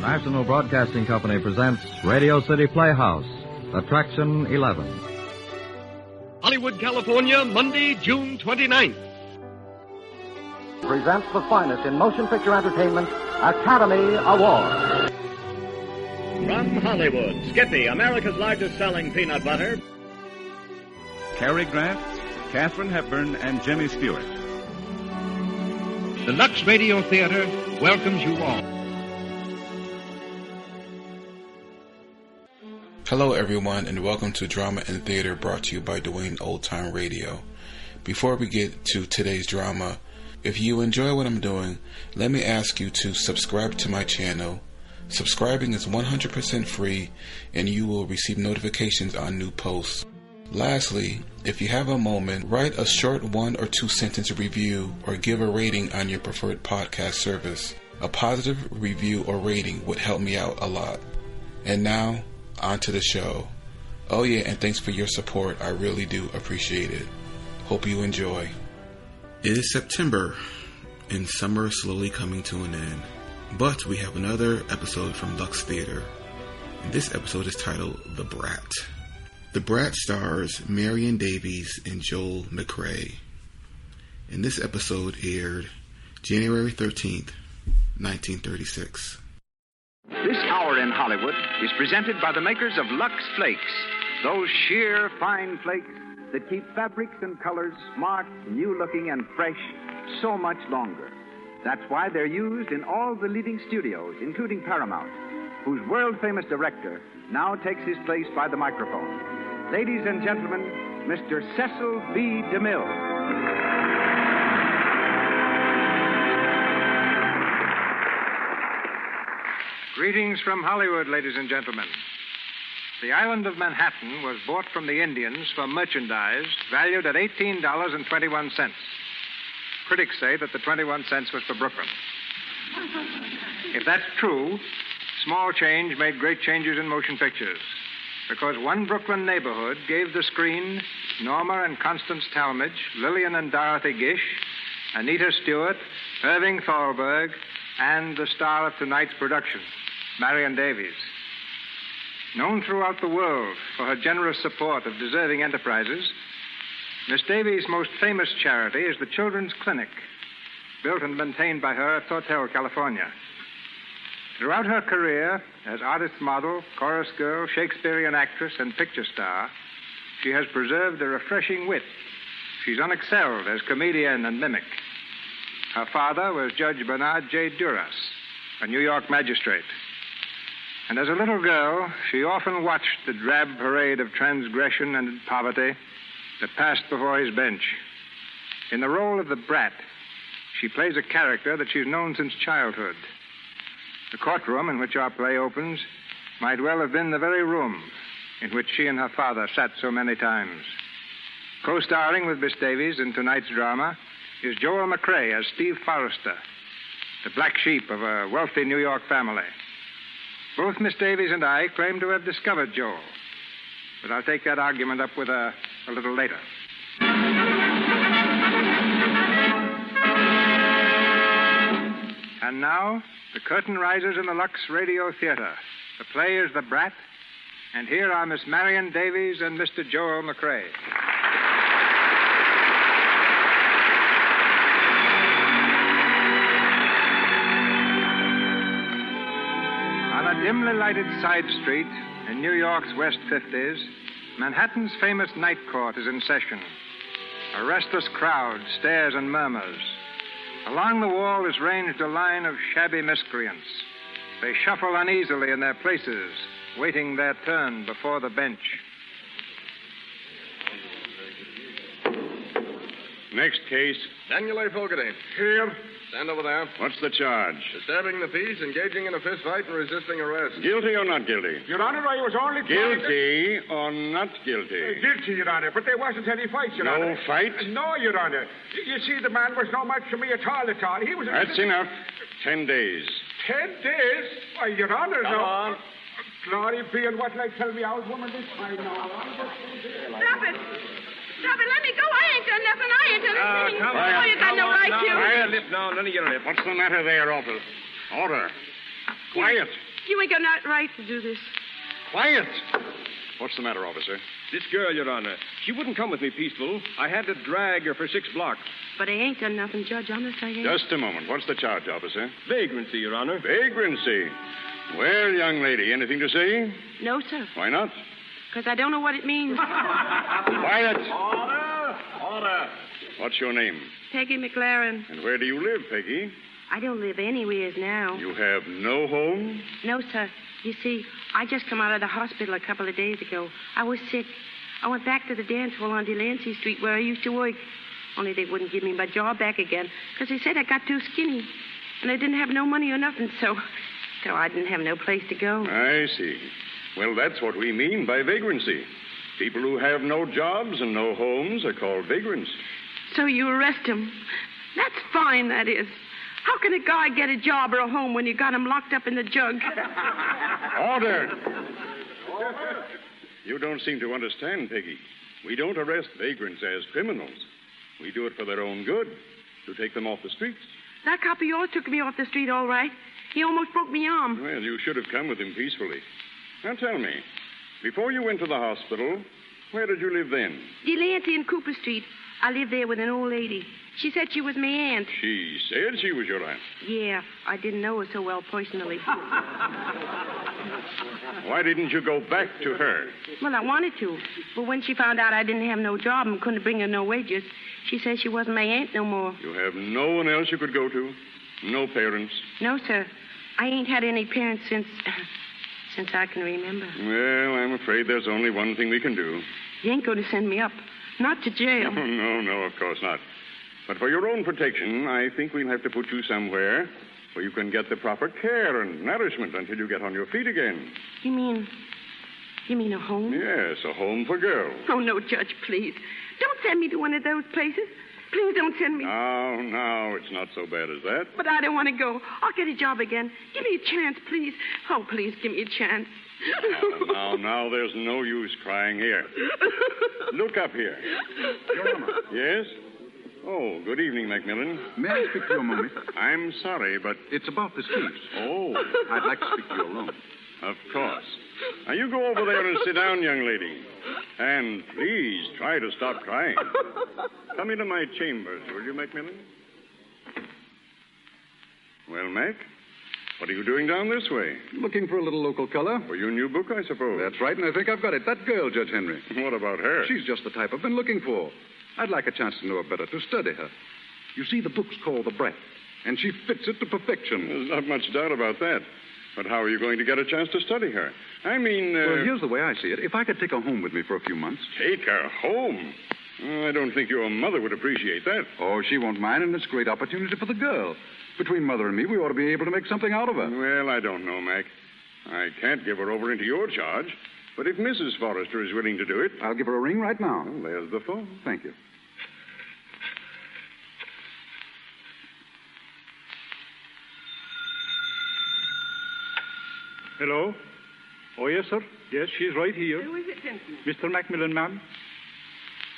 National Broadcasting Company presents Radio City Playhouse, Attraction 11. Hollywood, California, Monday, June 29th. Presents the finest in motion picture entertainment, Academy Award. From Hollywood, Skippy, America's largest selling peanut butter. Cary Grant, Katharine Hepburn, and Jimmy Stewart. The Lux Radio Theatre welcomes you all. Hello everyone, and welcome to Drama and Theater, brought to you by Dwayne Old Time Radio. Before we get to today's drama, if you enjoy what I'm doing, let me ask you to subscribe to my channel. Subscribing is 100% free, and you will receive notifications on new posts. Lastly, if you have a moment, write a short 1 or 2 sentence review or give a rating on your preferred podcast service. A positive review or rating would help me out a lot. And now, on to the show. Oh yeah, and thanks for your support. I really do appreciate it. Hope you enjoy. It is September, and summer is slowly coming to an end. But we have another episode from Lux Theatre. And this episode is titled The Brat. The Brat stars Marion Davies and Joel McCrea. And this episode aired January 13th, 1936. This hour in Hollywood is presented by the makers of Lux Flakes, those sheer, fine flakes that keep fabrics and colors smart, new-looking, and fresh so much longer. That's why they're used in all the leading studios, including Paramount, whose world-famous director now takes his place by the microphone. Ladies and gentlemen, Mr. Cecil B. DeMille. Greetings from Hollywood, ladies and gentlemen. The island of Manhattan was bought from the Indians for merchandise valued at $18.21. Critics say that the 21 cents was for Brooklyn. If that's true, small change made great changes in motion pictures, because one Brooklyn neighborhood gave the screen Norma and Constance Talmadge, Lillian and Dorothy Gish, Anita Stewart, Irving Thalberg, and the star of tonight's production, Marion Davies. Known throughout the world for her generous support of deserving enterprises, Miss Davies' most famous charity is the Children's Clinic, built and maintained by her at Hotel, California. Throughout her career as artist model, chorus girl, Shakespearean actress, and picture star, she has preserved a refreshing wit. She's unexcelled as comedian and mimic. Her father was Judge Bernard J. Duras, a New York magistrate. And as a little girl, she often watched the drab parade of transgression and poverty that passed before his bench. In the role of the Brat, she plays a character that she's known since childhood. The courtroom in which our play opens might well have been the very room in which she and her father sat so many times. Co-starring with Miss Davies in tonight's drama is Joel McCrea as Steve Forrester, the black sheep of a wealthy New York family. Both Miss Davies and I claim to have discovered Joel, but I'll take that argument up with her a little later. And now, the curtain rises in the Lux Radio Theatre. The play is The Brat, and here are Miss Marion Davies and Mr. Joel McCrea. On a dimly lighted side street in New York's West 50s, Manhattan's famous night court is in session. A restless crowd stares and murmurs. Along the wall is ranged a line of shabby miscreants. They shuffle uneasily in their places, waiting their turn before the bench. Next case. Daniel A. Fogarty. Here. Stand over there. What's the charge? Disturbing the peace, engaging in a fist fight, and resisting arrest. Guilty or not guilty? Your Honor, I was only... Guilty or not guilty? Guilty, Your Honor, but there wasn't any fight, Your Honor. No fight? No, Your Honor. You see, the man was no match for me at all. He was... That's enough. 10 days. 10 days? Why, Your Honor, Come on. Glory be, and what will I tell me old woman this time now? Stop it. Stop it, let me go. I ain't done nothing. I ain't done anything. Come on. You got no right to. Quiet. Lip now, none of your lip. What's the matter there, Opal? Order. Quiet. You ain't got no right to do this. Quiet! What's the matter, officer? This girl, Your Honor, she wouldn't come with me peaceful. I had to drag her for 6 blocks. But I ain't done nothing, Judge. Honest, I ain't. Just a moment. What's the charge, officer? Vagrancy, Your Honor. Vagrancy. Well, young lady, anything to say? No, sir. Why not? Because I don't know what it means. Quiet! Order! What's your name? Peggy McLaren. And where do you live, Peggy? I don't live anywheres now. You have no home? No, sir. You see, I just come out of the hospital a couple of days ago. I was sick. I went back to the dance hall on Delancey Street where I used to work. Only they wouldn't give me my job back again because they said I got too skinny. And I didn't have no money or nothing, so I didn't have no place to go. I see. Well, that's what we mean by vagrancy. People who have no jobs and no homes are called vagrants. So you arrest him. That's fine, that is. How can a guy get a job or a home when you got him locked up in the jug? Order! You don't seem to understand, Peggy. We don't arrest vagrants as criminals. We do it for their own good, to take them off the streets. That cop of yours took me off the street all right. He almost broke me arm. Well, you should have come with him peacefully. Now tell me, before you went to the hospital, where did you live then? Delancey and Cooper Street. I lived there with an old lady. She said she was my aunt. She said she was your aunt. Yeah, I didn't know her so well personally. Why didn't you go back to her? Well, I wanted to. But when she found out I didn't have no job and couldn't bring her no wages, she said she wasn't my aunt no more. You have no one else you could go to? No parents? No, sir. I ain't had any parents since I can remember. Well, I'm afraid there's only one thing we can do. You ain't going to send me up. Not to jail. No, of course not. But for your own protection, I think we'll have to put you somewhere where you can get the proper care and nourishment until you get on your feet again. You mean a home? Yes, a home for girls. Oh, no, Judge, please. Don't send me to one of those places. Please don't send me. No, it's not so bad as that. But I don't want to go. I'll get a job again. Give me a chance, please. Oh, please, give me a chance. Now, there's no use crying here. Look up here. Your Honor. Yes? Oh, good evening, Macmillan. May I speak to you a moment? I'm sorry, but... It's about this case. Oh. I'd like to speak to you alone. Of course. Now, you go over there and sit down, young lady. And please try to stop crying. Come into my chambers, will you, Macmillan? Well, Mac, what are you doing down this way? Looking for a little local color. For your new book, I suppose. That's right, and I think I've got it. That girl, Judge Henry. What about her? She's just the type I've been looking for. I'd like a chance to know her better, to study her. You see, the book's called The Brat, and she fits it to perfection. There's not much doubt about that. But how are you going to get a chance to study her? I mean... Well, here's the way I see it. If I could take her home with me for a few months... Take her home? I don't think your mother would appreciate that. Oh, she won't mind, and it's a great opportunity for the girl. Between Mother and me, we ought to be able to make something out of her. Well, I don't know, Mac. I can't give her over into your charge. But if Mrs. Forrester is willing to do it... I'll give her a ring right now. Well, there's the phone. Thank you. Hello? Oh, yes, sir. Yes, she's right here. Who is it, Simpson? Mr. Macmillan, ma'am.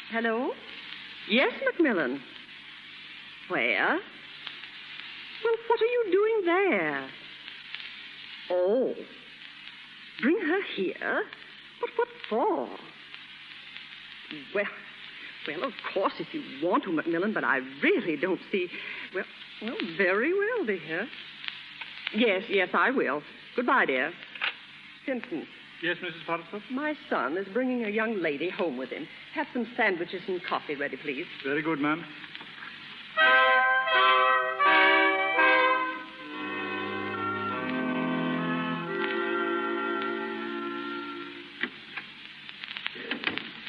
Hello? Yes, Macmillan. Where? Well, what are you doing there? Oh. Bring her here? But what for? Well, of course, if you want to, Macmillan, but I really don't see... Well, very well, dear. Yes, I will. Goodbye, dear. Simpson. Yes, Mrs. Forrester? My son is bringing a young lady home with him. Have some sandwiches and coffee ready, please. Very good, ma'am.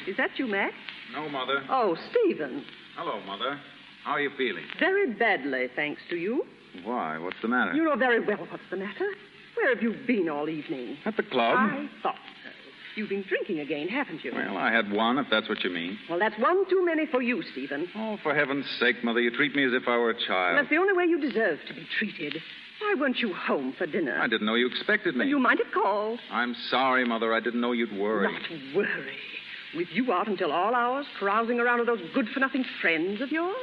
Is that you, Mac? No, Mother. Oh, Stephen. Hello, Mother. How are you feeling? Very badly, thanks to you. Why? What's the matter? You know very well what's the matter. Where have you been all evening? At the club. I thought so. You've been drinking again, haven't you? Well, I had one, if that's what you mean. Well, that's one too many for you, Stephen. Oh, for heaven's sake, Mother, you treat me as if I were a child. That's the only way you deserve to be treated. Why weren't you home for dinner? I didn't know you expected me. Well, you might have called. I'm sorry, Mother. I didn't know you'd worry. Not worry. With you out until all hours, carousing around with those good-for-nothing friends of yours?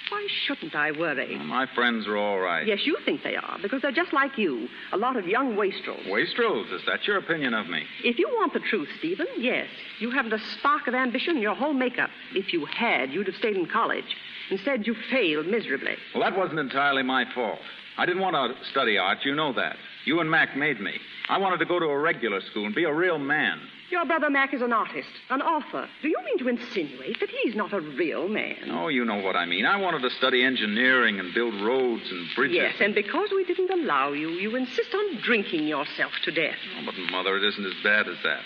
Why shouldn't I worry? Well, my friends are all right. Yes, you think they are, because they're just like you. A lot of young wastrels. Wastrels? Is that your opinion of me? If you want the truth, Stephen, yes. You haven't a spark of ambition in your whole makeup. If you had, you'd have stayed in college. Instead, you failed miserably. Well, that wasn't entirely my fault. I didn't want to study art. You know that. You and Mac made me. I wanted to go to a regular school and be a real man. Your brother Mac is an artist, an author. Do you mean to insinuate that he's not a real man? Oh, you know what I mean. I wanted to study engineering and build roads and bridges. Yes, and because we didn't allow you, you insist on drinking yourself to death. Oh, but, Mother, it isn't as bad as that.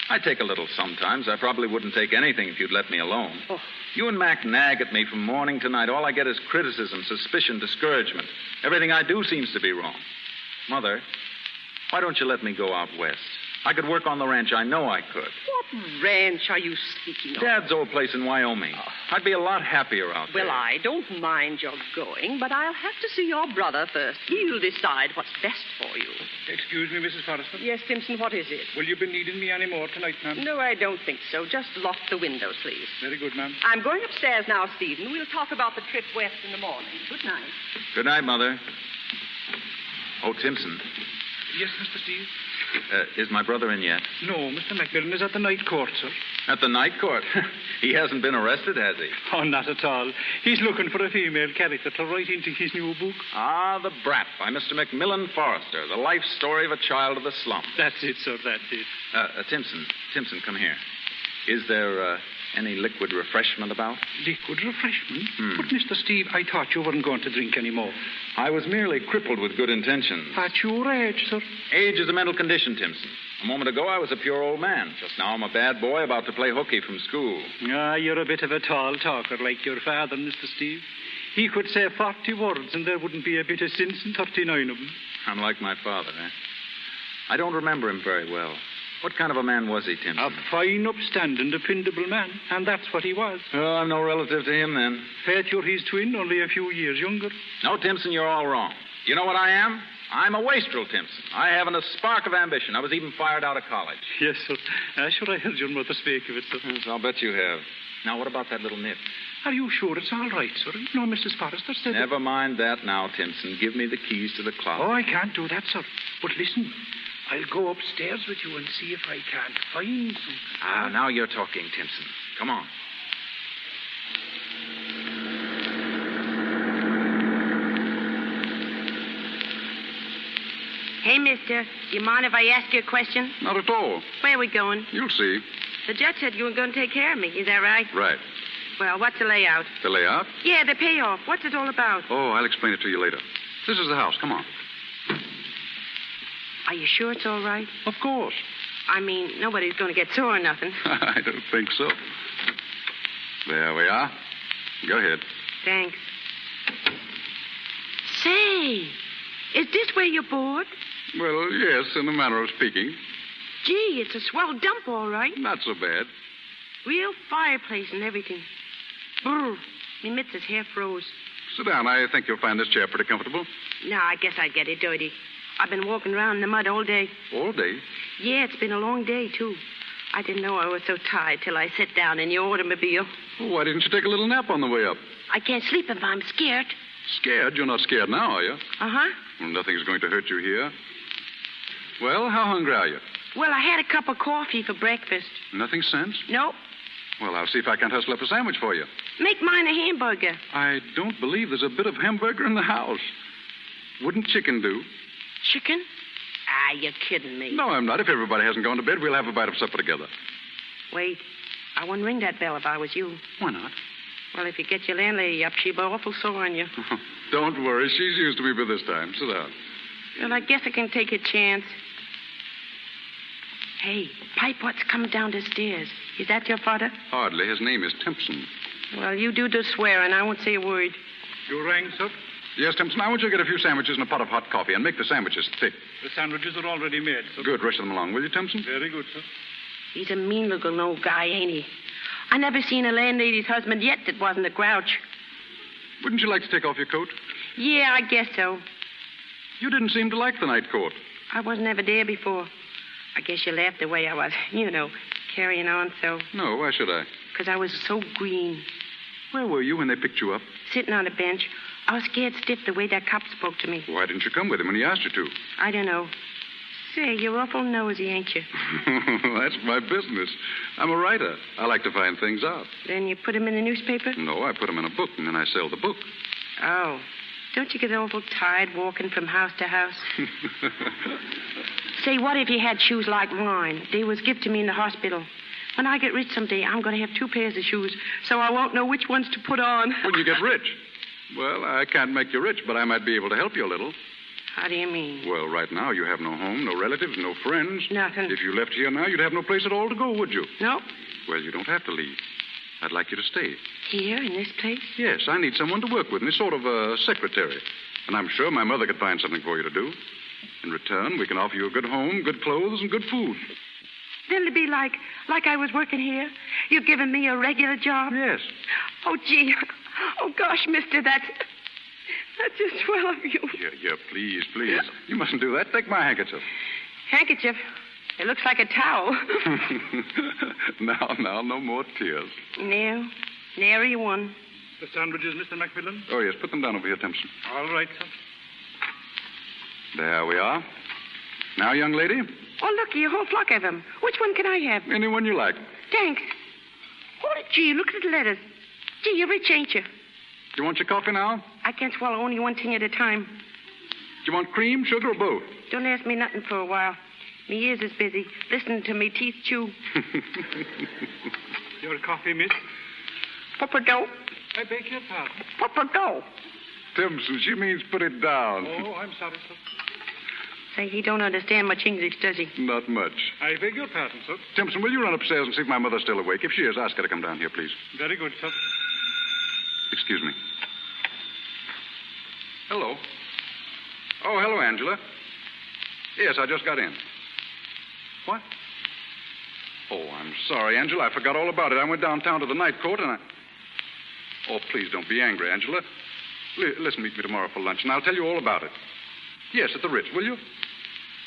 I take a little sometimes. I probably wouldn't take anything if you'd let me alone. Oh. You and Mac nag at me from morning to night. All I get is criticism, suspicion, discouragement. Everything I do seems to be wrong. Mother, why don't you let me go out west? I could work on the ranch. I know I could. What ranch are you speaking of? Dad's old place in Wyoming. I'd be a lot happier out there. Well, I don't mind your going, but I'll have to see your brother first. He'll decide what's best for you. Excuse me, Mrs. Forrester. Yes, Simpson, what is it? Will you be needing me any more tonight, ma'am? No, I don't think so. Just lock the windows, please. Very good, ma'am. I'm going upstairs now, Stephen. We'll talk about the trip west in the morning. Good night. Good night, Mother. Oh, Timpson. Yes, Mr. Steve? Is my brother in yet? No, Mr. McMillan is at the night court, sir. At the night court? He hasn't been arrested, has he? Oh, not at all. He's looking for a female character to write into his new book. Ah, The Brat by Mr. Macmillan Forrester, the life story of a child of the slum. That's it, sir, that's it. Timpson, come here. Is there any liquid refreshment about? Liquid refreshment? But, Mr. Steve, I thought you weren't going to drink any more. I was merely crippled with good intentions. At your age, sir. Age is a mental condition, Timpson. A moment ago, I was a pure old man. Just now, I'm a bad boy about to play hooky from school. Ah, you're a bit of a tall talker like your father, Mr. Steve. He could say 40 words and there wouldn't be a bit of sense in 39 of them. I'm like my father, eh? I don't remember him very well. What kind of a man was he, Timpson? A fine, upstanding, dependable man. And that's what he was. Oh, I'm no relative to him, then. Fate, you're his twin, only a few years younger. No, Timpson, you're all wrong. You know what I am? I'm a wastrel, Timpson. I haven't a spark of ambition. I was even fired out of college. Yes, sir. Sure, I heard your mother speak of it, sir. Yes, I'll bet you have. Now, what about that little nip? Are you sure it's all right, sir? You know, Mrs. Forrester said... Never mind that now, Timpson. Give me the keys to the closet. Oh, I can't do that, sir. But listen... I'll go upstairs with you and see if I can't find some... Ah, now you're talking, Timpson. Come on. Hey, mister, do you mind if I ask you a question? Not at all. Where are we going? You'll see. The judge said you were going to take care of me. Is that right? Right. Well, what's the layout? The layout? Yeah, the payoff. What's it all about? Oh, I'll explain it to you later. This is the house. Come on. Are you sure it's all right? Of course. I mean, nobody's going to get sore or nothing. I don't think so. There we are. Go ahead. Thanks. Say, is this where you're bored? Well, yes, in a manner of speaking. Gee, it's a swell dump, all right. Not so bad. Real fireplace and everything. Brr, me mitts' hair froze. Sit down. I think you'll find this chair pretty comfortable. No, I guess I'd get it dirty. I've been walking around in the mud all day. All day? Yeah, it's been a long day, too. I didn't know I was so tired till I sat down in your automobile. Well, why didn't you take a little nap on the way up? I can't sleep if I'm scared. Scared? You're not scared now, are you? Uh-huh. Well, nothing's going to hurt you here. Well, how hungry are you? Well, I had a cup of coffee for breakfast. Nothing since? Nope. Well, I'll see if I can't hustle up a sandwich for you. Make mine a hamburger. I don't believe there's a bit of hamburger in the house. Wouldn't chicken do? Chicken? Ah, you're kidding me. No, I'm not. If everybody hasn't gone to bed, we'll have a bite of supper together. Wait. I wouldn't ring that bell if I was you. Why not? Well, if you get your landlady up, she'll be awful sore on you. Don't worry. She's used to me by this time. Sit down. Well, I guess I can take a chance. Hey, Pipe what's coming down the stairs. Is that your father? Hardly. His name is Timpson. Well, you do the swearing. I won't say a word. You rang, sir? Yes, Timpson. I want you to get a few sandwiches and a pot of hot coffee and make the sandwiches thick. The sandwiches are already made, sir. Good. Rush them along, will you, Timpson? Very good, sir. He's a mean-looking old guy, ain't he? I never seen a landlady's husband yet that wasn't a grouch. Wouldn't you like to take off your coat? Yeah, I guess so. You didn't seem to like the night court. I wasn't ever there before. I guess you laughed the way I was, carrying on so. No, why should I? Because I was so green. Where were you when they picked you up? Sitting on a bench. I was scared stiff the way that cop spoke to me. Why didn't you come with him when he asked you to? I don't know. Say, you're awful nosy, ain't you? That's my business. I'm a writer. I like to find things out. Then you put him in the newspaper? No, I put them in a book, and then I sell the book. Oh. Don't you get awful tired walking from house to house? Say, what if you had shoes like mine? They was given to me in the hospital. When I get rich someday, I'm going to have 2 pairs of shoes, so I won't know which ones to put on. When you get rich? Well, I can't make you rich, but I might be able to help you a little. How do you mean? Well, right now you have no home, no relatives, no friends. Nothing. If you left here now, you'd have no place at all to go, would you? No. Well, you don't have to leave. I'd like you to stay. Here, in this place? Yes, I need someone to work with me, sort of a secretary. And I'm sure my mother could find something for you to do. In return, we can offer you a good home, good clothes, and good food. Then it'd be like I was working here. You've given me a regular job? Yes. Oh, gee. Oh, gosh, mister, that's just swell of you. Yeah, please. You mustn't do that. Take my handkerchief. Handkerchief? It looks like a towel. Now, no more tears. No, nary one. The sandwiches, Mr. Macmillan? Oh, yes, put them down over here, Timpson. All right, sir. There we are. Now, young lady. Oh, look, a whole flock of them. Which one can I have? Any one you like. Thanks. Oh, gee, look at the letters. Gee, you're rich, ain't you? Do you want your coffee now? I can't swallow only one thing at a time. Do you want cream, sugar, or both? Don't ask me nothing for a while. Me ears is busy, listening to me teeth chew. Your coffee, miss? Papa-do. I beg your pardon. Papa-do. Timpson, she means put it down. Oh, I'm sorry, sir. Say, he don't understand much English, does he? Not much. I beg your pardon, sir. Timpson, will you run upstairs and see if my mother's still awake? If she is, ask her to come down here, please. Very good, sir. Excuse me. Hello. Oh, hello, Angela. Yes, I just got in. What? Oh, I'm sorry, Angela. I forgot all about it. I went downtown to the night court and I... Oh, please don't be angry, Angela. Listen, meet me tomorrow for lunch, and I'll tell you all about it. Yes, at the Ritz, will you?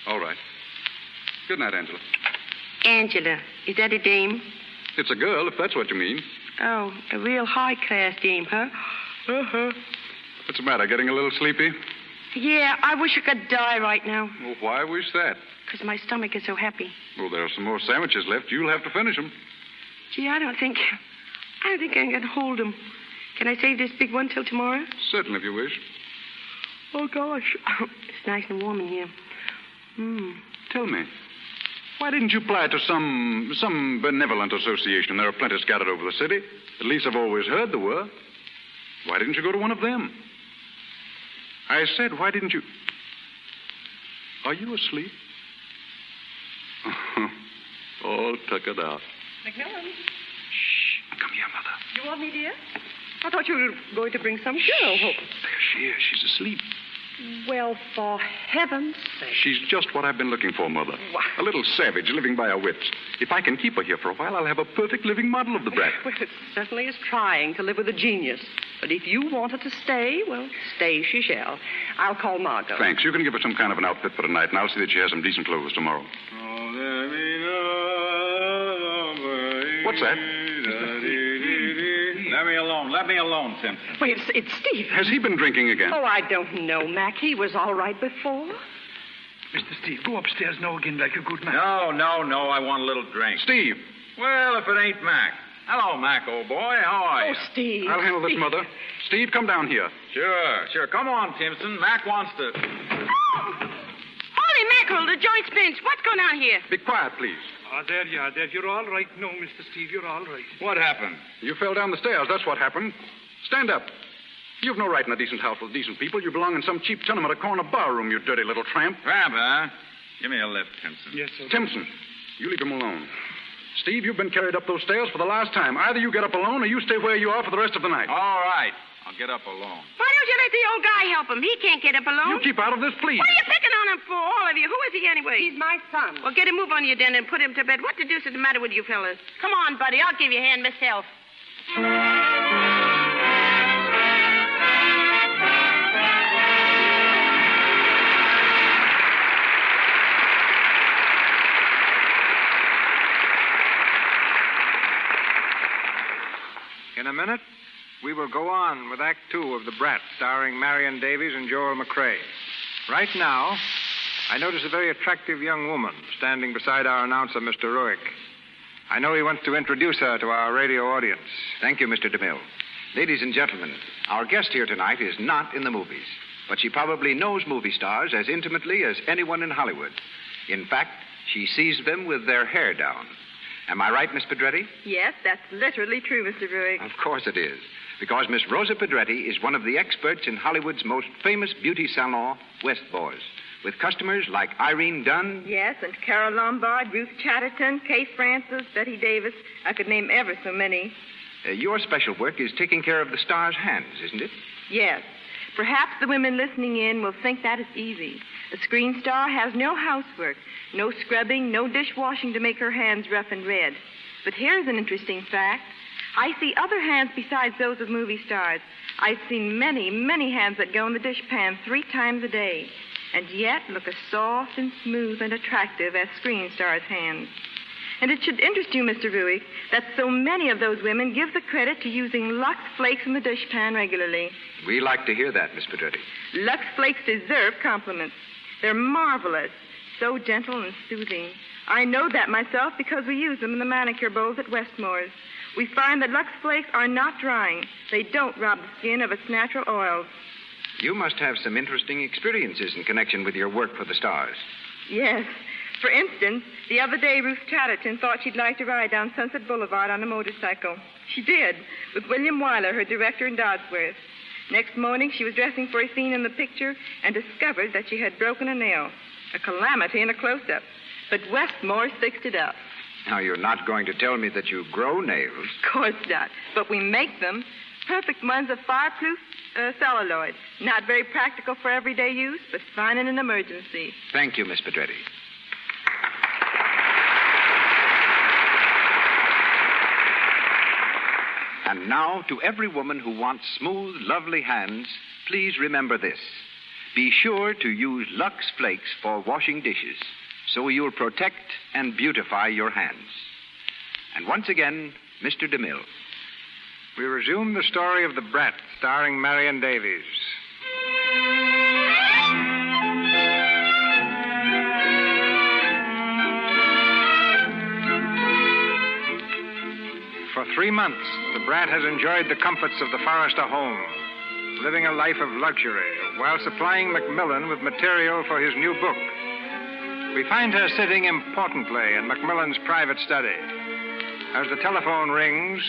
All right. Good night, Angela. Angela. Is that a dame? It's a girl, if that's what you mean. Oh, a real high-class dame, huh? Uh-huh. What's the matter, getting a little sleepy? Yeah, I wish I could die right now. Well, why wish that? Because my stomach is so happy. Well, there are some more sandwiches left. You'll have to finish them. Gee, I don't think I can hold them. Can I save this big one till tomorrow? Certainly, if you wish. Oh, gosh. It's nice and warm in here. Tell me, why didn't you apply to some benevolent association? There are plenty scattered over the city. At least I've always heard there were. Why didn't you go to one of them? I said, why didn't you... Are you asleep? All tuckered out. Macmillan. Shh. Come here, Mother. You want me, dear? I thought you were going to bring some girl home. There she is. She's asleep. Well, for heaven's sake. She's just what I've been looking for, Mother. What? A little savage living by her wits. If I can keep her here for a while, I'll have a perfect living model of the brat. Well, it certainly is trying to live with a genius. But if you want her to stay, well, stay she shall. I'll call Margot. Thanks. You can give her some kind of an outfit for tonight, and I'll see that she has some decent clothes tomorrow. What's that? Let me alone, Simpson. Wait, it's Steve. Has he been drinking again? Oh, I don't know, Mac. He was all right before. Mr. Steve, go upstairs now again like a good man. No. I want a little drink. Steve. Well, if it ain't Mac. Hello, Mac, old boy. How are you? Oh, Steve. I'll handle this, Mother. Steve, come down here. Sure. Come on, Timpson. Mac wants to... Holy mackerel, the joint's pinched. What's going on here? Be quiet, please. There you are. You're all right. No, Mr. Steve, you're all right. What happened? You fell down the stairs. That's what happened. Stand up. You've no right in a decent house with decent people. You belong in some cheap tenement or corner bar room, you dirty little tramp. Tramp, huh? Give me a lift, Timpson. Yes, sir. Timpson, you leave him alone. Steve, you've been carried up those stairs for the last time. Either you get up alone or you stay where you are for the rest of the night. All right. I'll get up alone. Why don't you let the old guy help him? He can't get up alone. You keep out of this, please. What are you picking on him for, all of you? Who is he anyway? He's my son. Well, get a move on you then and put him to bed. What the deuce is the matter with you fellas? Come on, buddy. I'll give you a hand myself. In a minute, will go on with Act 2 of The Brat, starring Marion Davies and Joel McCrea. Right now, I notice a very attractive young woman standing beside our announcer, Mr. Ruick. I know he wants to introduce her to our radio audience. Thank you, Mr. DeMille. Ladies and gentlemen, our guest here tonight is not in the movies, but she probably knows movie stars as intimately as anyone in Hollywood. In fact, she sees them with their hair down. Am I right, Miss Pedretti? Yes, that's literally true, Mr. Ruick. Of course it is, because Miss Rosa Pedretti is one of the experts in Hollywood's most famous beauty salon, Westmore's, with customers like Irene Dunn. Yes, and Carol Lombard, Ruth Chatterton, Kay Francis, Betty Davis. I could name ever so many. Your special work is taking care of the stars' hands, isn't it? Yes. Perhaps the women listening in will think that is easy. A screen star has no housework, no scrubbing, no dishwashing to make her hands rough and red. But here's an interesting fact. I see other hands besides those of movie stars. I've seen many, many hands that go in the dishpan 3 times a day, and yet look as soft and smooth and attractive as screen stars' hands. And it should interest you, Mr. Ruick, that so many of those women give the credit to using Lux Flakes in the dishpan regularly. We like to hear that, Miss Pedretti. Lux Flakes deserve compliments. They're marvelous, so gentle and soothing. I know that myself because we use them in the manicure bowls at Westmore's. We find that Lux Flakes are not drying. They don't rob the skin of its natural oils. You must have some interesting experiences in connection with your work for the stars. Yes. For instance, the other day, Ruth Chatterton thought she'd like to ride down Sunset Boulevard on a motorcycle. She did, with William Wyler, her director in Dodsworth. Next morning, she was dressing for a scene in the picture and discovered that she had broken a nail. A calamity in a close-up. But Westmore fixed it up. Now, you're not going to tell me that you grow nails. Of course not. But we make them. Perfect ones of fireproof celluloid. Not very practical for everyday use, but fine in an emergency. Thank you, Miss Pedretti. And now, to every woman who wants smooth, lovely hands, please remember this. Be sure to use Lux Flakes for washing dishes, so you'll protect and beautify your hands. And once again, Mr. DeMille. We resume the story of The Brat, starring Marion Davies. For 3 months, the Brat has enjoyed the comforts of the Forrester home, living a life of luxury while supplying Macmillan with material for his new book. We find her sitting importantly in Macmillan's private study. As the telephone rings,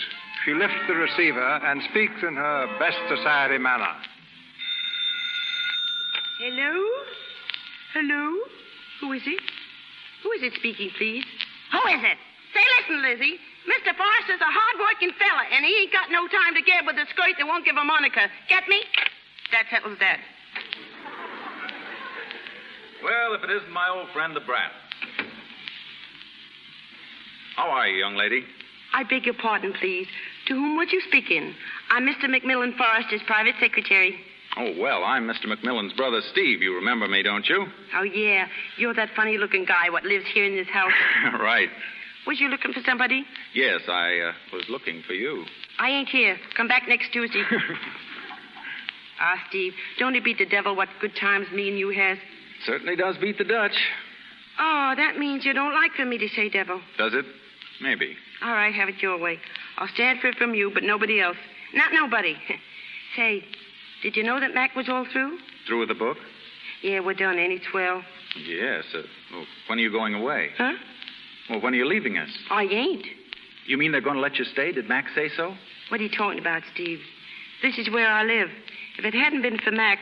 she lifts the receiver and speaks in her best society manner. Hello? Hello? Who is it? Who is it speaking, please? Who is it? Say, listen, Lizzie. Mr. Forrester's a hard-working fella, and he ain't got no time to get with a skirt that won't give a moniker. Get me? That settles that. Well, if it isn't my old friend, the Brat. How are you, young lady? I beg your pardon, please. To whom would you speak in? I'm Mr. Macmillan Forrester's private secretary. Oh, well, I'm Mr. Macmillan's brother, Steve. You remember me, don't you? Oh, yeah. You're that funny-looking guy what lives here in this house. Right. Was you looking for somebody? Yes, I was looking for you. I ain't here. Come back next Tuesday. Steve, don't it beat the devil what good times me and you has? Certainly does beat the Dutch. Oh, that means you don't like for me to say devil. Does it? Maybe. All right, have it your way. I'll stand for it from you, but nobody else. Not nobody. Say, did you know that Mac was all through? Through with the book? Yeah, we're done. Ain't it swell? Yes. Well, when are you going away? Huh? Well, when are you leaving us? I ain't. You mean they're going to let you stay? Did Mac say so? What are you talking about, Steve? This is where I live. If it hadn't been for Mac,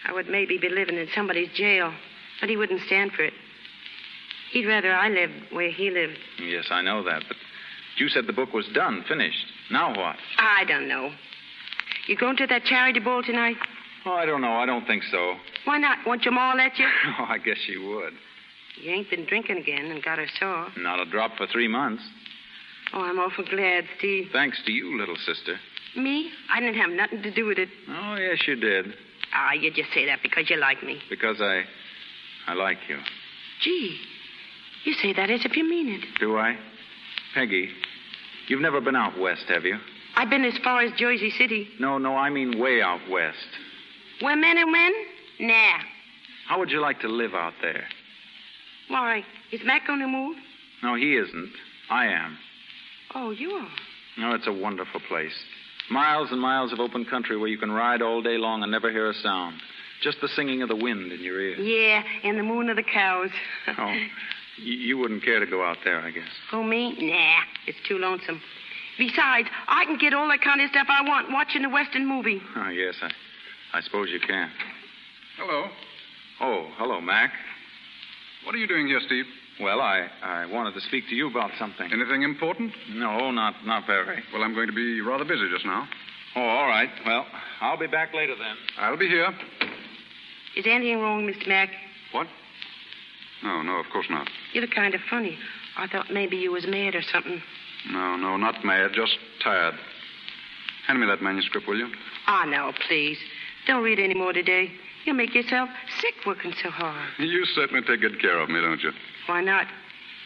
I would maybe be living in somebody's jail. But he wouldn't stand for it. He'd rather I lived where he lived. Yes, I know that, but you said the book was done, finished. Now what? I don't know. You going to that charity ball tonight? Oh, I don't know. I don't think so. Why not? Won't your ma let you? Oh, I guess she would. You ain't been drinking again and got her sore. Not a drop for 3 months. Oh, I'm awful glad, Steve. Thanks to you, little sister. Me? I didn't have nothing to do with it. Oh, yes, you did. You just say that because you like me. Because I like you. Gee, you say that as if you mean it. Do I? Peggy, you've never been out west, have you? I've been as far as Jersey City. No, I mean way out west. Women and men? Nah. How would you like to live out there? Why, is Mac going to move? No, he isn't. I am. Oh, you are? No, it's a wonderful place. Miles and miles of open country where you can ride all day long and never hear a sound. Just the singing of the wind in your ear. Yeah, and the moon of the cows. Oh, you wouldn't care to go out there, I guess. Oh, me? Nah, it's too lonesome. Besides, I can get all that kind of stuff I want watching a Western movie. Oh, yes, I suppose you can. Hello. Oh, hello, Mac. What are you doing here, Steve? Well, I wanted to speak to you about something. Anything important? No, not very. Well, I'm going to be rather busy just now. Oh, all right. Well, I'll be back later then. I'll be here. Is anything wrong, Mr. Mac? What? No, of course not. You look kind of funny. I thought maybe you was mad or something. No, not mad, just tired. Hand me that manuscript, will you? Ah, no, please. Don't read any more today. You'll make yourself sick working so hard. You certainly take good care of me, don't you? Why not?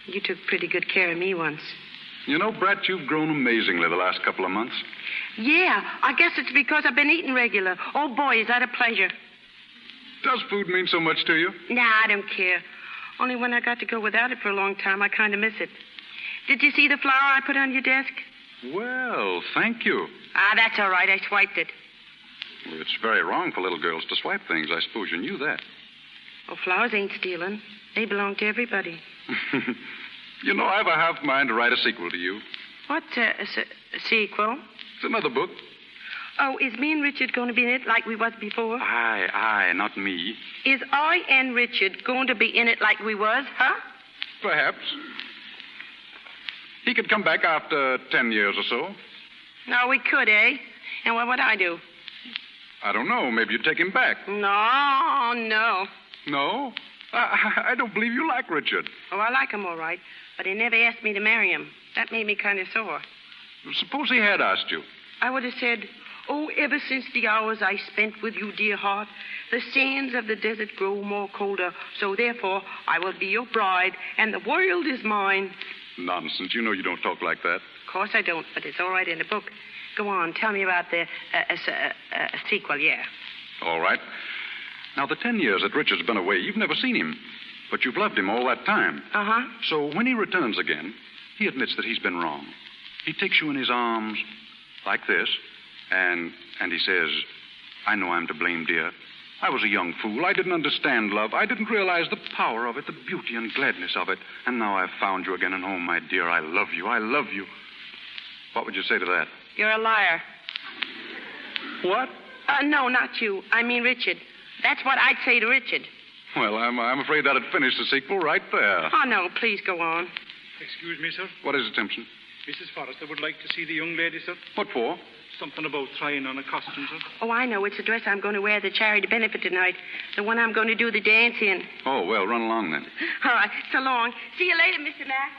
You took pretty good care of me once. You know, Brat, you've grown amazingly the last couple of months. Yeah, I guess it's because I've been eating regular. Oh, boy, is that a pleasure. Does food mean so much to you? Nah, I don't care. Only when I got to go without it for a long time, I kind of miss it. Did you see the flower I put on your desk? Well, thank you. Ah, that's all right. I swiped it. Well, it's very wrong for little girls to swipe things. I suppose you knew that. Oh, flowers ain't stealing. They belong to everybody. You know, I've a half mind to write a sequel to you. What's a sequel? It's another book. Oh, is me and Richard going to be in it like we was before? Aye, not me. Is I and Richard going to be in it like we was, huh? Perhaps. He could come back after 10 years or so. No, we could, eh? And what would I do? I don't know. Maybe you'd take him back. No. No? I don't believe you like Richard. Oh, I like him all right, but he never asked me to marry him. That made me kind of sore. Suppose he had asked you. I would have said, oh, ever since the hours I spent with you, dear heart, the sands of the desert grow more colder, so therefore I will be your bride, and the world is mine. Nonsense. You know you don't talk like that. Of course I don't, but it's all right in the book. Go on, tell me about the sequel, yeah. All right. Now, the 10 years that Richard's been away, you've never seen him, but you've loved him all that time. Uh-huh. So when he returns again, he admits that he's been wrong. He takes you in his arms like this, and he says, I know I'm to blame, dear. I was a young fool. I didn't understand love. I didn't realize the power of it, the beauty and gladness of it. And now I've found you again at home, my dear. I love you. I love you. What would you say to that? You're a liar. What? No, not you. I mean Richard. That's what I'd say to Richard. Well, I'm afraid that'd finish the sequel right there. Oh, no, please go on. Excuse me, sir. What is it, Simpson? Mrs. Forrester would like to see the young lady, sir. What for? Something about trying on a costume, sir. Oh, I know. It's the dress I'm going to wear at the charity benefit tonight. The one I'm going to do the dance in. Oh, well, run along then. All right. So long. See you later, Mr. Mack.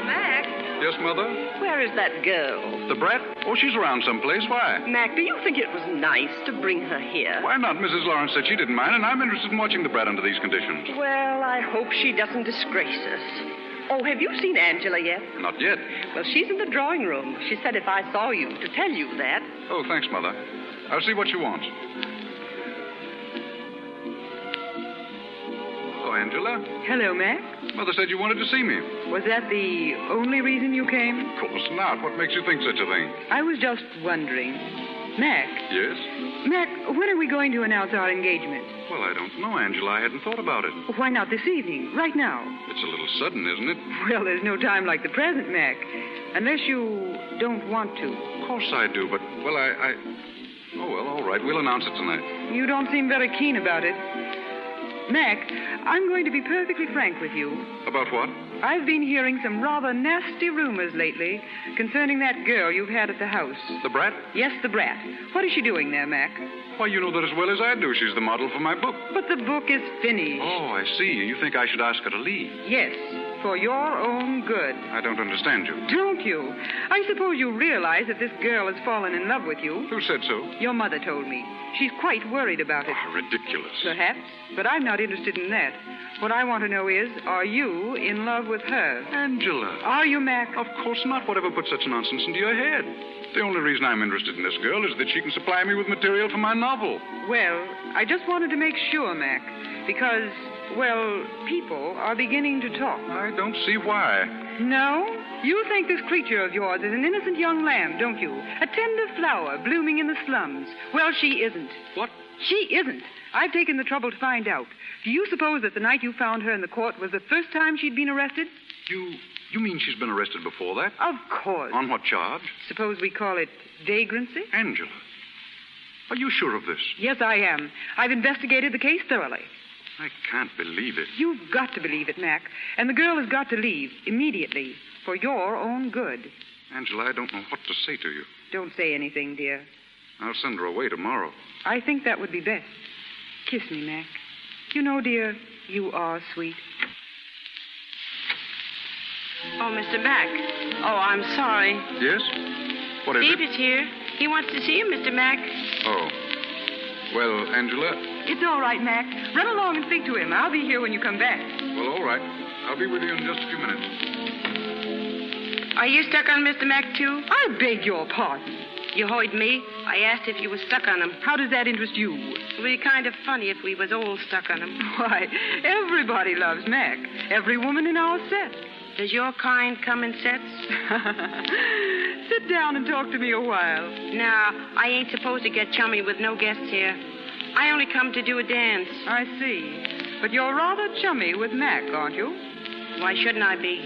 Mac. Yes, Mother? Where is that girl? The Brat? Oh, she's around someplace. Why? Mac, do you think it was nice to bring her here? Why not? Mrs. Lawrence said she didn't mind, and I'm interested in watching the Brat under these conditions. Well, I hope she doesn't disgrace us. Oh, have you seen Angela yet? Not yet. Well, she's in the drawing room. She said if I saw you to tell you that. Oh, thanks, Mother. I'll see what she wants. Hello, Angela. Hello, Mac. Mother said you wanted to see me. Was that the only reason you came? Of course not. What makes you think such a thing? I was just wondering. Mac. Yes? Mac, when are we going to announce our engagement? Well, I don't know, Angela. I hadn't thought about it. Why not this evening, right now? It's a little sudden, isn't it? Well, there's no time like the present, Mac. Unless you don't want to. Of course I do, but, well, Oh, well, all right. We'll announce it tonight. You don't seem very keen about it. Mac, I'm going to be perfectly frank with you. About what? I've been hearing some rather nasty rumors lately concerning that girl you've had at the house. The Brat? Yes, the Brat. What is she doing there, Mac? Why, you know that as well as I do. She's the model for my book. But the book is finished. Oh, I see. You think I should ask her to leave? Yes. for your own good. I don't understand you. Don't you? I suppose you realize that this girl has fallen in love with you. Who said so? Your mother told me. She's quite worried about it. Oh, ridiculous. Perhaps, but I'm not interested in that. What I want to know is, are you in love with her? Angela. Are you, Mac? Of course not. Whatever put such nonsense into your head? The only reason I'm interested in this girl is that she can supply me with material for my novel. Well, I just wanted to make sure, Mac, because, well, people are beginning to talk. I don't see why. No? You think this creature of yours is an innocent young lamb, don't you? A tender flower blooming in the slums. Well, she isn't. What? She isn't. I've taken the trouble to find out. Do you suppose that the night you found her in the court was the first time she'd been arrested? You mean she's been arrested before that? Of course. On what charge? Suppose we call it vagrancy? Angela, are you sure of this? Yes, I am. I've investigated the case thoroughly. I can't believe it. You've got to believe it, Mac. And the girl has got to leave immediately for your own good. Angela, I don't know what to say to you. Don't say anything, dear. I'll send her away tomorrow. I think that would be best. Kiss me, Mac. You know, dear, you are sweet. Oh, Mr. Mac. Oh, I'm sorry. Yes? What is Steve it? is here. He wants to see you, Mr. Mac. Oh. Well, Angela... It's all right, Mac. Run along and speak to him. I'll be here when you come back. Well, all right. I'll be with you in just a few minutes. Are you stuck on Mr. Mac, too? I beg your pardon. You heard me. I asked if you were stuck on him. How does that interest you? It would be kind of funny if we was all stuck on him. Why, everybody loves Mac. Every woman in our set. Does your kind come in sets? Sit down and talk to me a while. Nah, I ain't supposed to get chummy with no guests here. I only come to do a dance. I see. But you're rather chummy with Mac, aren't you? Why shouldn't I be?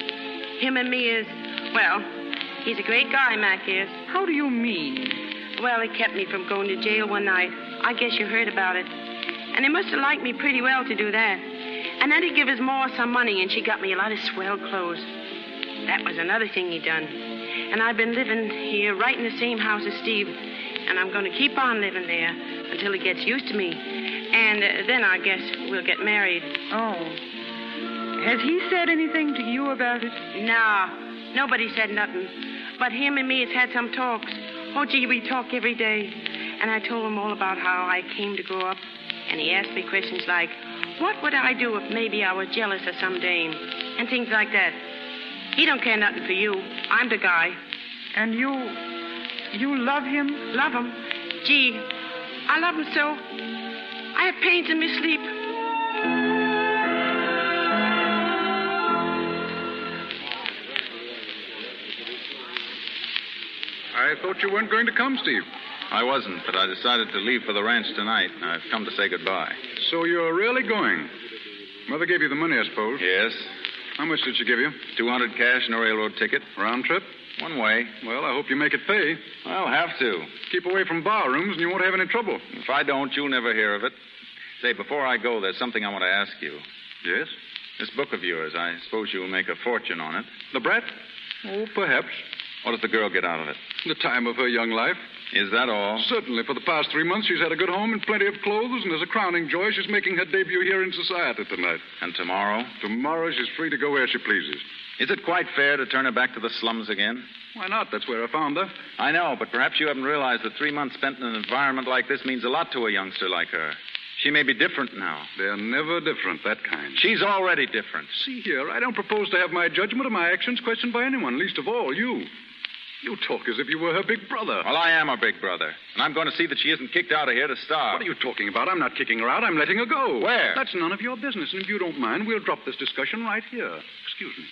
Him and me is, well, he's a great guy, Mac is. How do you mean? Well, he kept me from going to jail one night. I guess you heard about it. And he must have liked me pretty well to do that. And then he'd give his ma some money, and she got me a lot of swell clothes. That was another thing he done. And I've been living here right in the same house as Steve. And I'm going to keep on living there until he gets used to me. And then I guess we'll get married. Oh. Has he said anything to you about it? Nah, nobody said nothing. But him and me has had some talks. Oh, gee, we talk every day. And I told him all about how I came to grow up. And he asked me questions like, what would I do if maybe I was jealous of some dame? And things like that. He don't care nothing for you. I'm the guy. And you love him? Love him? Gee, I love him so. I have pains in my sleep. I thought you weren't going to come, Steve. I wasn't, but I decided to leave for the ranch tonight. I've come to say goodbye. So you're really going? Mother gave you the money, I suppose. Yes. How much did she give you? $200 cash and a railroad ticket. Round trip? One way. Well, I hope you make it pay. I'll have to. Keep away from bar rooms and you won't have any trouble. If I don't, you'll never hear of it. Say, before I go, there's something I want to ask you. Yes? This book of yours, I suppose you'll make a fortune on it. The Brat? Oh, perhaps. What does the girl get out of it? The time of her young life. Is that all? Certainly. For the past 3 months, she's had a good home and plenty of clothes, and as a crowning joy, she's making her debut here in society tonight. And tomorrow? Tomorrow, she's free to go where she pleases. Is it quite fair to turn her back to the slums again? Why not? That's where I found her. I know, but perhaps you haven't realized that 3 months spent in an environment like this means a lot to a youngster like her. She may be different now. They're never different, that kind. She's already different. See here, I don't propose to have my judgment or my actions questioned by anyone, least of all you. You talk as if you were her big brother. Well, I am her big brother, and I'm going to see that she isn't kicked out of here to starve. What are you talking about? I'm not kicking her out. I'm letting her go. Where? That's none of your business, and if you don't mind, we'll drop this discussion right here. Excuse me.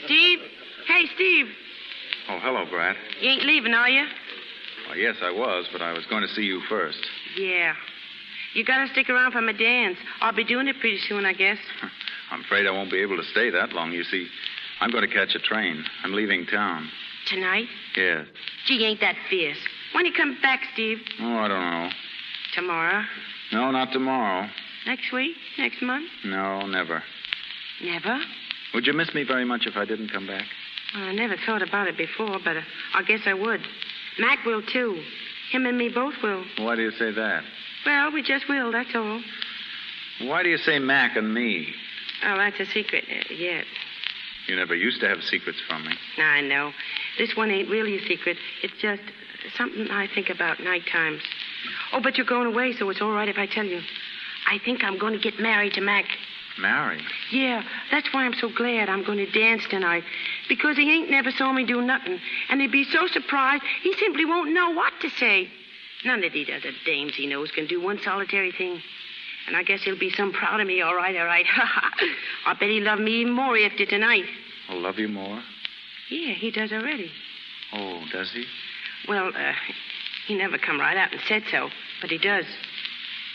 Steve? Hey, Steve. Oh, hello, Brat. You ain't leaving, are you? Well, yes, I was, but I was going to see you first. Yeah. You gotta stick around for my dance. I'll be doing it pretty soon, I guess. I'm afraid I won't be able to stay that long. You see, I'm going to catch a train. I'm leaving town. Tonight? Yes. Gee, ain't that fierce. When you come back, Steve? Oh, I don't know. Tomorrow? No, not tomorrow. Next week? Next month? No, never. Never? Would you miss me very much if I didn't come back? Well, I never thought about it before, but I guess I would. Mac will, too. Him and me both will. Why do you say that? Well, we just will, that's all. Why do you say Mac and me? Oh, that's a secret yet. You never used to have secrets from me. I know. This one ain't really a secret. It's just something I think about night times. Oh, but you're going away, so it's all right if I tell you. I think I'm going to get married to Mac. Marry? Yeah, that's why I'm so glad I'm going to dance tonight. Because he ain't never saw me do nothing. And he'd be so surprised, he simply won't know what to say. None of these other dames he knows can do one solitary thing. And I guess he'll be some proud of me, all right. I bet he'll love me even more after tonight. I'll love you more? Yeah, he does already. Oh, does he? Well, he never come right out and said so, but he does.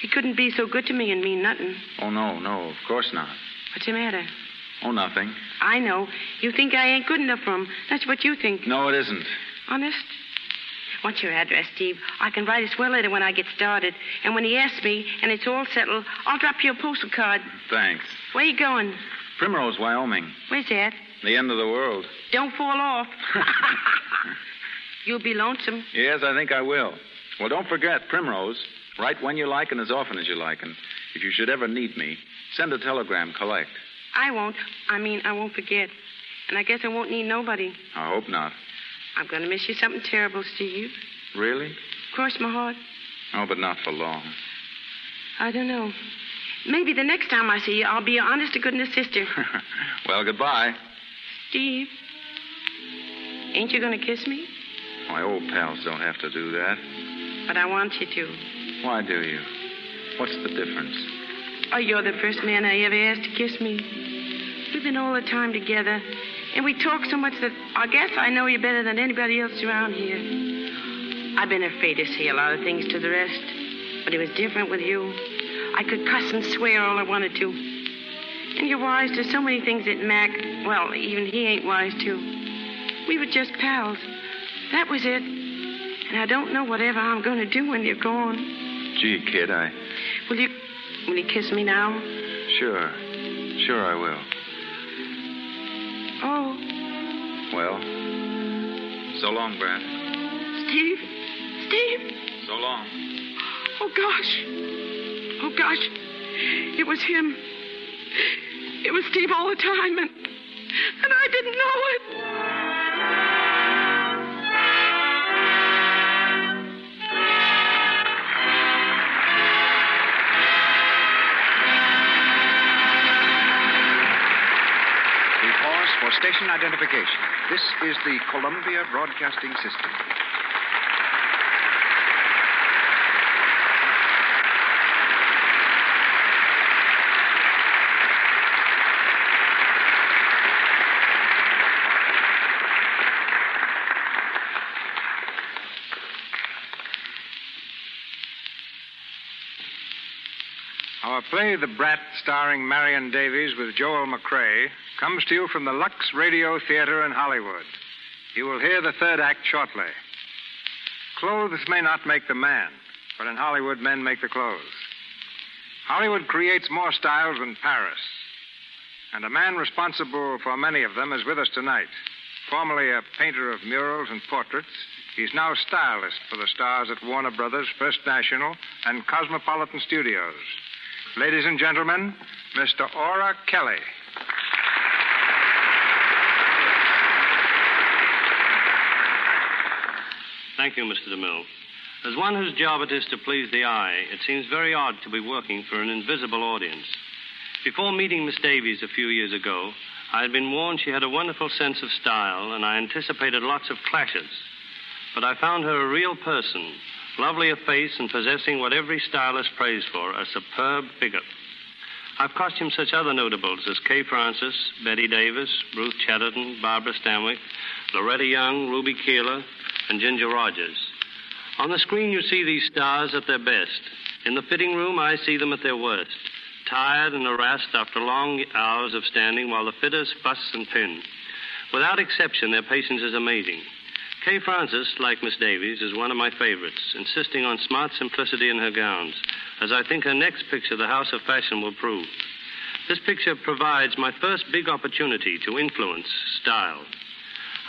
He couldn't be so good to me and mean nothing. Oh, no, of course not. What's the matter? Oh, nothing. I know. You think I ain't good enough for him. That's what you think. No, it isn't. Honest? What's your address, Steve? I can write a swell letter when I get started. And when he asks me, and it's all settled, I'll drop you a postal card. Thanks. Where you going? Primrose, Wyoming. Where's that? The end of the world. Don't fall off. You'll be lonesome. Yes, I think I will. Well, don't forget, Primrose. Write when you like and as often as you like. And if you should ever need me, send a telegram, collect. I won't. I won't forget. And I guess I won't need nobody. I hope not. I'm going to miss you something terrible, Steve. Really? Cross my heart. Oh, but not for long. I don't know. Maybe the next time I see you, I'll be your honest-to-goodness sister. Well, goodbye. Steve, ain't you going to kiss me? My old pals don't have to do that. But I want you to. Why do you? What's the difference? Oh, you're the first man I ever asked to kiss me. We've been all the time together, and we talk so much that I guess I know you better than anybody else around here. I've been afraid to say a lot of things to the rest, but it was different with you. I could cuss and swear all I wanted to. And you're wise to so many things that Mac, well, even he ain't wise to. We were just pals. That was it. And I don't know whatever I'm going to do when you're gone. Gee, kid, Will you kiss me now? Sure I will. Oh. Well, so long, Brat. Steve? So long. Oh, gosh. It was him. It was Steve all the time, and I didn't know it. We pause for station identification. This is the Columbia Broadcasting System. Our play, The Brat, starring Marion Davies with Joel McCrea, comes to you from the Lux Radio Theatre in Hollywood. You will hear the third act shortly. Clothes may not make the man, but in Hollywood, men make the clothes. Hollywood creates more styles than Paris. And a man responsible for many of them is with us tonight. Formerly a painter of murals and portraits, he's now stylist for the stars at Warner Brothers, First National, and Cosmopolitan Studios. Ladies and gentlemen, Mr. Ora Kelly. Thank you, Mr. DeMille. As one whose job it is to please the eye, it seems very odd to be working for an invisible audience. Before meeting Miss Davies a few years ago, I had been warned she had a wonderful sense of style, and I anticipated lots of clashes. But I found her a real person, lovely of face and possessing what every stylist prays for, a superb figure. I've costumed such other notables as Kay Francis, Betty Davis, Ruth Chatterton, Barbara Stanwyck, Loretta Young, Ruby Keeler, and Ginger Rogers. On the screen you see these stars at their best. In the fitting room I see them at their worst, tired and harassed after long hours of standing while the fitters fuss and pin. Without exception, their patience is amazing. Kay Francis, like Miss Davies, is one of my favorites, insisting on smart simplicity in her gowns, as I think her next picture, The House of Fashion, will prove. This picture provides my first big opportunity to influence style.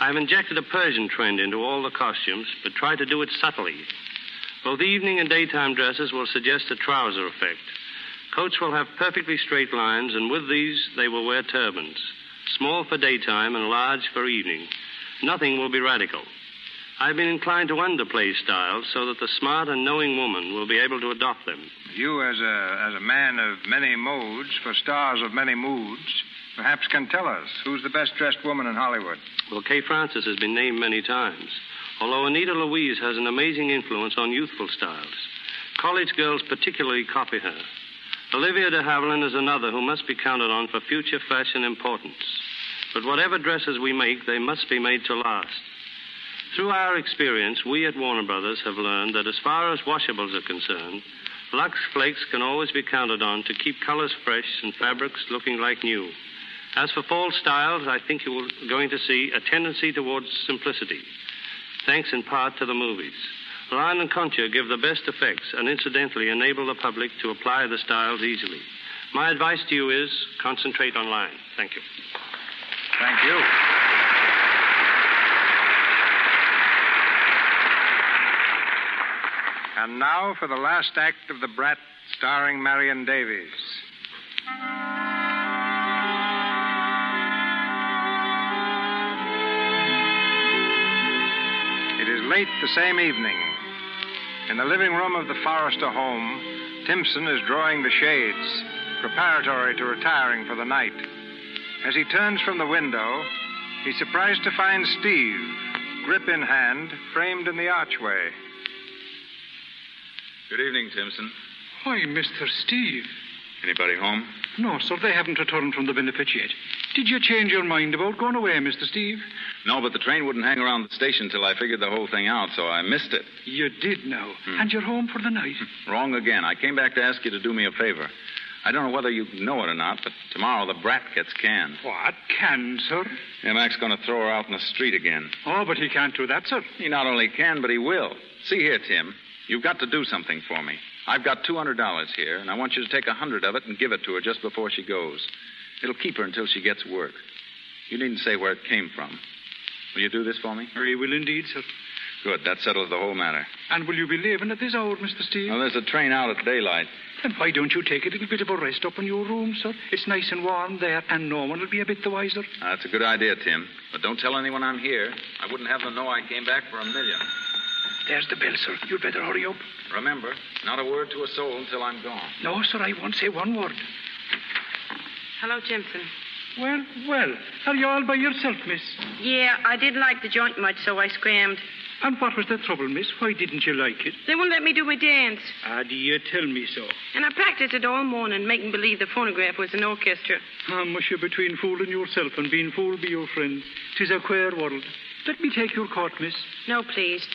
I have injected a Persian trend into all the costumes, but try to do it subtly. Both evening and daytime dresses will suggest a trouser effect. Coats will have perfectly straight lines, and with these, they will wear turbans. Small for daytime and large for evening. Nothing will be radical. I've been inclined to underplay styles so that the smart and knowing woman will be able to adopt them. You, as a man of many modes, for stars of many moods, perhaps can tell us who's the best-dressed woman in Hollywood. Well, Kay Francis has been named many times, although Anita Louise has an amazing influence on youthful styles. College girls particularly copy her. Olivia de Havilland is another who must be counted on for future fashion importance. But whatever dresses we make, they must be made to last. Through our experience, we at Warner Brothers have learned that as far as washables are concerned, Lux Flakes can always be counted on to keep colors fresh and fabrics looking like new. As for fall styles, I think you are going to see a tendency towards simplicity, thanks in part to the movies. Line and Concha give the best effects and incidentally enable the public to apply the styles easily. My advice to you is concentrate on line. Thank you. Thank you. And now for the last act of the Brat, starring Marion Davies. It is late the same evening. In the living room of the Forrester home, Timpson is drawing the shades, preparatory to retiring for the night. As he turns from the window, he's surprised to find Steve, grip in hand, framed in the archway. Good evening, Timpson. Why, Mr. Steve. Anybody home? No, sir, they haven't returned from the benefit yet. Did you change your mind about going away, Mr. Steve? No, but the train wouldn't hang around the station till I figured the whole thing out, so I missed it. You did now. And you're home for the night. Wrong again. I came back to ask you to do me a favor. I don't know whether you know it or not, but tomorrow the Brat gets canned. What? Canned, sir? Yeah, Mac's going to throw her out in the street again. Oh, but he can't do that, sir. He not only can, but he will. See here, Tim. You've got to do something for me. I've got $200 here, and I want you to take 100 of it and give it to her just before she goes. It'll keep her until she gets work. You needn't say where it came from. Will you do this for me? I will indeed, sir. Good. That settles the whole matter. And will you be leaving at this hour, Mr. Steve? Well, there's a train out at daylight. Then why don't you take a little bit of a rest up in your room, sir? It's nice and warm there, and no one will be a bit the wiser. That's a good idea, Tim. But don't tell anyone I'm here. I wouldn't have them know I came back for $1 million. There's the bell, sir. You'd better hurry up. Remember, not a word to a soul until I'm gone. No, sir, I won't say one word. Hello, Timpson. Well, are you all by yourself, miss? Yeah, I didn't like the joint much, so I scrammed. And what was the trouble, miss? Why didn't you like it? They wouldn't let me do my dance. Ah, do you tell me so? And I practiced it all morning, making believe the phonograph was an orchestra. Ah, musha, between fooling yourself and being fooled by your friends, 'tis a queer world. Let me take your coat, miss. No, please.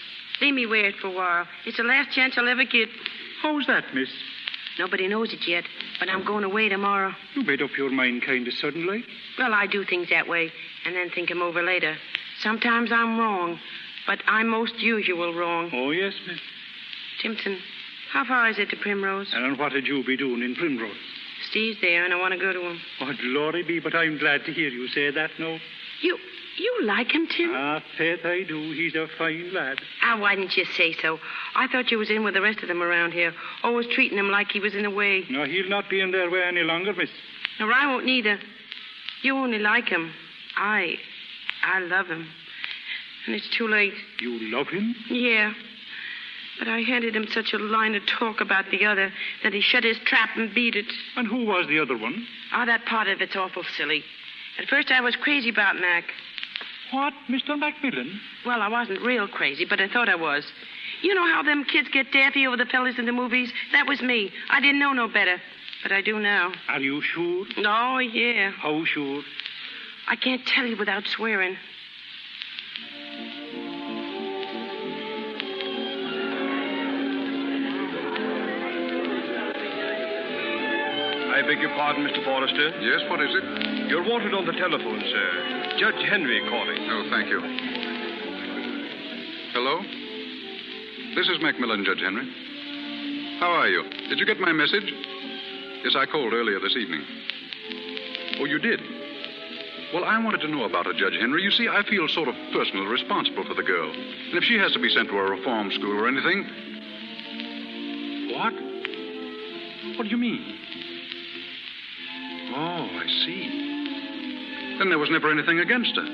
Leave me wear it for a while. It's the last chance I'll ever get. How's that, miss? Nobody knows it yet, but I'm going away tomorrow. You made up your mind kind of sudden, like? Well, I do things that way, and then think 'em over later. Sometimes I'm wrong, but I'm most usual wrong. Oh, yes, miss. Timpson, how far is it to Primrose? And what would you be doing in Primrose? Steve's there, and I want to go to him. Oh, glory be, but I'm glad to hear you say that now. You like him, Tim? Ah, faith I do. He's a fine lad. Ah, why didn't you say so? I thought you was in with the rest of them around here, always treating him like he was in the way. No, he'll not be in their way any longer, miss. No, I won't neither. You only like him. I love him. And it's too late. You love him? Yeah. But I handed him such a line of talk about the other that he shut his trap and beat it. And who was the other one? Oh, that part of it's awful silly. At first I was crazy about Mac. What, Mr. Macmillan? Well, I wasn't real crazy, but I thought I was. You know how them kids get daffy over the fellas in the movies? That was me. I didn't know no better. But I do now. Are you sure? Oh, yeah. How sure? I can't tell you without swearing. I beg your pardon, Mr. Forrester? Yes, what is it? You're wanted on the telephone, sir. Judge Henry calling. Oh, thank you. Hello? This is Macmillan, Judge Henry. How are you? Did you get my message? Yes, I called earlier this evening. Oh, you did? Well, I wanted to know about her, Judge Henry. You see, I feel sort of personally responsible for the girl. And if she has to be sent to a reform school or anything, What do you mean? Oh, I see. Then there was never anything against her.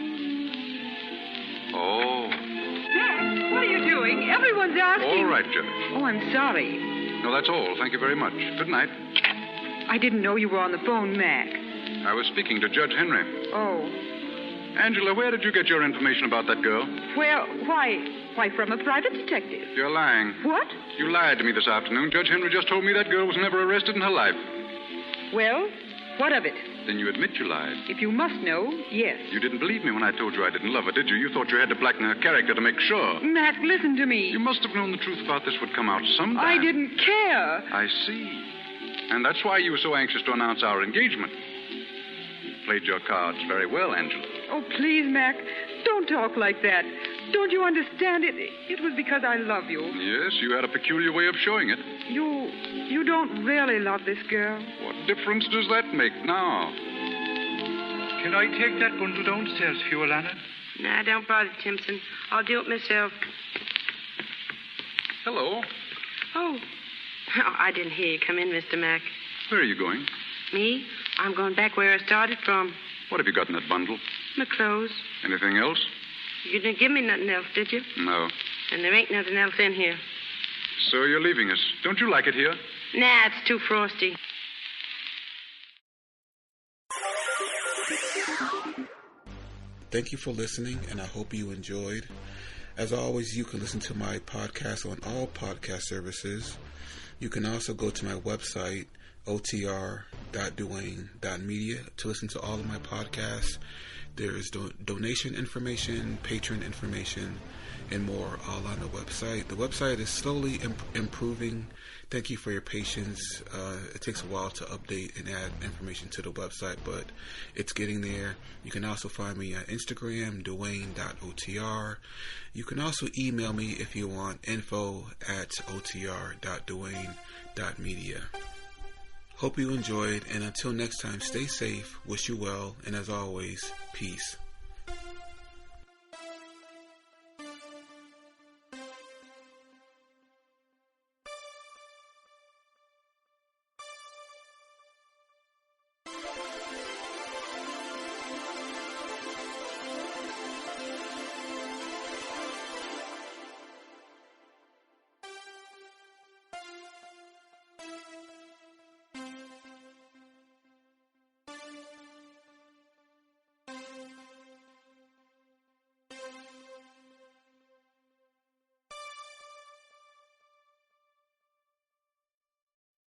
Oh. Mac, what are you doing? Everyone's asking. All right, Judge. Oh, I'm sorry. No, that's all. Thank you very much. Good night. I didn't know you were on the phone, Mac. I was speaking to Judge Henry. Oh. Angela, where did you get your information about that girl? Well, why, from a private detective. You're lying. What? You lied to me this afternoon. Judge Henry just told me that girl was never arrested in her life. Well, what of it? Then you admit you lied. If you must know, yes. You didn't believe me when I told you I didn't love her, did you? You thought you had to blacken her character to make sure. Mac, listen to me. You must have known the truth about this would come out sometime. I didn't care. I see. And that's why you were so anxious to announce our engagement. You played your cards very well, Angela. Oh, please, Mac, don't talk like that. Don't you understand it? It was because I love you. Yes, you had a peculiar way of showing it. You don't really love this girl. What difference does that make now? Can I take that bundle downstairs for you, Alana? Nah, don't bother, Timpson. I'll do it myself. Hello. Oh, I didn't hear you come in, Mr. Mac. Where are you going? Me? I'm going back where I started from. What have you got in that bundle? My clothes. Anything else? You didn't give me nothing else, did you? No. And there ain't nothing else in here. So you're leaving us. Don't you like it here? Nah, it's too frosty. Thank you for listening, and I hope you enjoyed. As always, you can listen to my podcast on all podcast services. You can also go to my website, otr.duane.media, to listen to all of my podcasts. There is donation information, patron information, and more all on the website. The website is slowly improving. Thank you for your patience. It takes a while to update and add information to the website, but it's getting there. You can also find me on Instagram, duane.otr. You can also email me if you want, info@otr.duane.media. Hope you enjoyed, and until next time, stay safe, wish you well, and as always, peace.